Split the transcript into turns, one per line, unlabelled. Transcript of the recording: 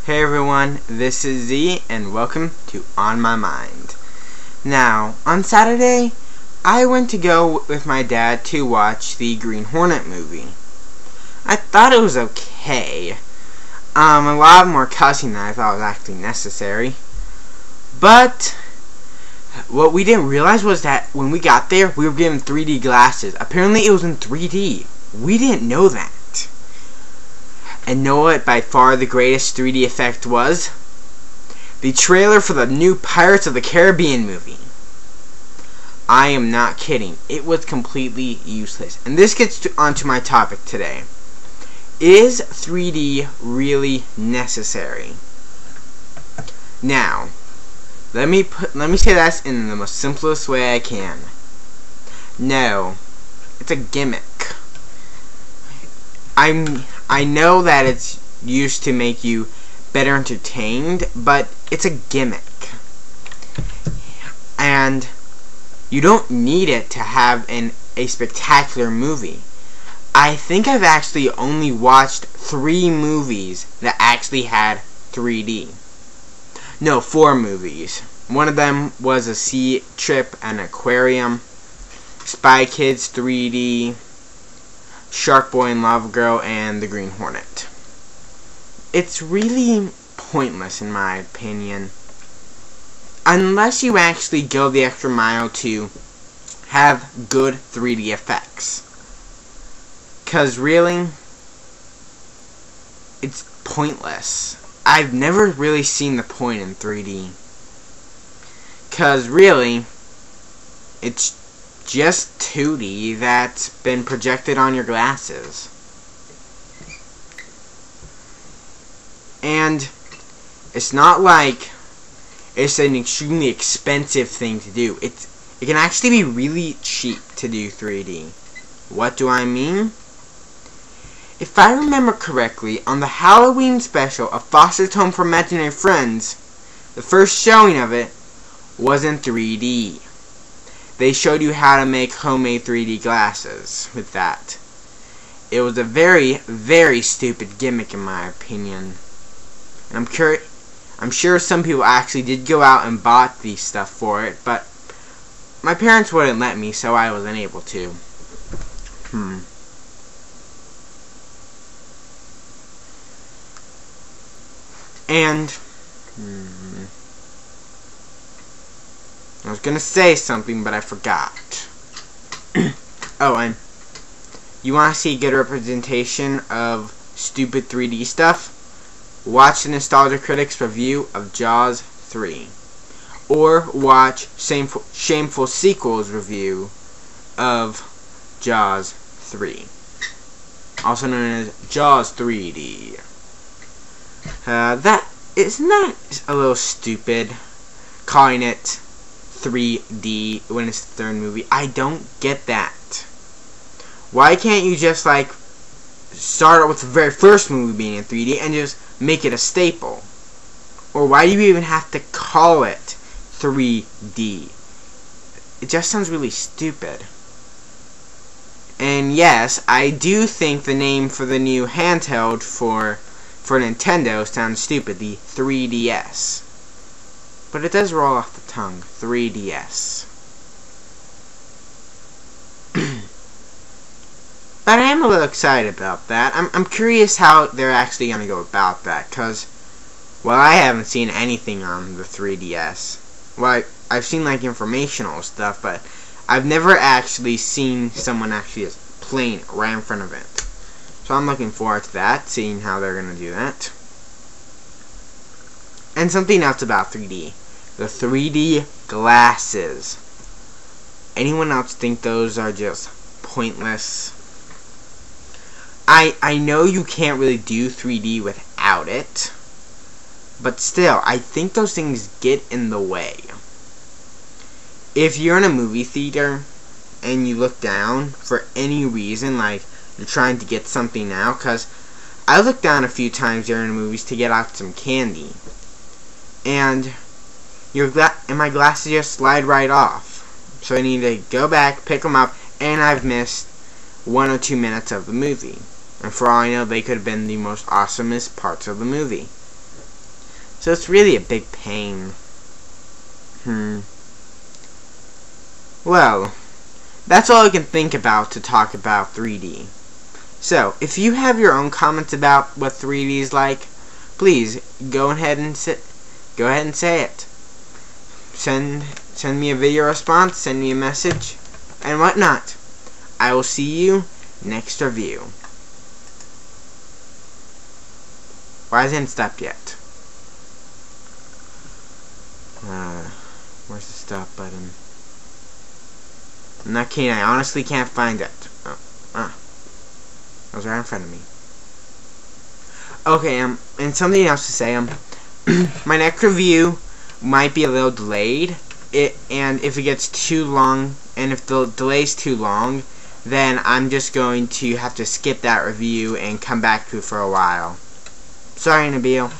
Hey everyone, this is Z, and welcome to On My Mind. Now, on Saturday, I went to go with my dad to watch the Green Hornet movie. I thought it was okay. A lot more cussing than I thought was actually necessary. But what we didn't realize was that when we got there, we were given 3D glasses. Apparently it was in 3D. We didn't know that. And know what by far the greatest 3D effect was? The trailer for the new Pirates of the Caribbean movie. I am not kidding. It was completely useless. And this gets onto my topic today. Is 3D really necessary? Now, let me say that in the most simplest way I can. No, it's a gimmick. I know that it's used to make you better entertained, but it's a gimmick. And you don't need it to have a spectacular movie. I think I've actually only watched 3 movies that actually had 3D. No, 4 movies. One of them was a sea trip and aquarium, Spy Kids 3D, Shark Boy and Lava Girl, and The Green Hornet. It's really pointless in my opinion, unless you actually go the extra mile to have good 3D effects. 'Cause really, it's pointless. I've never really seen the point in 3D. 'Cause really, it's just 2D that's been projected on your glasses. And it's not like it's an extremely expensive thing to do. It can actually be really cheap to do 3D. What do I mean? If I remember correctly, on the Halloween special of Foster's Home for Imaginary Friends, the first showing of it was in 3D. They showed you how to make homemade 3D glasses with that. It was a very, very stupid gimmick in my opinion. And I'm sure some people actually did go out and bought the stuff for it, but my parents wouldn't let me, so I wasn't able to. And I was gonna say something, but I forgot. Oh, and you want to see a good representation of stupid 3D stuff? Watch the Nostalgia Critics review of Jaws 3. Or watch Shameful Sequels review of Jaws 3. Also known as Jaws 3D. Isn't that a little stupid, calling it 3D when it's the third movie? I don't get that. Why can't you just start out with the very first movie being in 3D and just make it a staple? Or why do you even have to call it 3D? It just sounds really stupid. And yes, I do think the name for the new handheld for Nintendo sounds stupid, the 3DS. But it does roll off the tongue, 3DS. But I am a little excited about that. I'm curious how they're actually going to go about that, because, well, I haven't seen anything on the 3DS. Well, I've seen, informational stuff, but I've never actually seen someone actually just playing it right in front of it. So I'm looking forward to that, seeing how they're going to do that. And something else about 3D. The 3D glasses. Anyone else think those are just pointless? I know you can't really do 3D without it, but still, I think those things get in the way. If you're in a movie theater and you look down for any reason, you're trying to get something out, because I looked down a few times during the movies to get out some candy, and my glasses just slide right off. So I need to go back, pick them up, and I've missed 1 or 2 minutes of the movie. And for all I know, they could have been the most awesomest parts of the movie. So it's really a big pain. Well, that's all I can think about to talk about 3D. So, if you have your own comments about what 3D is like, please go ahead and say it. Send me a video response, send me a message, and whatnot. I will see you next review. Why hasn't it stopped yet? Where's the stop button? I'm not kidding, I honestly can't find it. It was right in front of me. Okay, and something else to say, my next review might be a little delayed, and if it gets too long, and if the delay's too long, then I'm just going to have to skip that review and come back to it for a while. Sorry, Nabil.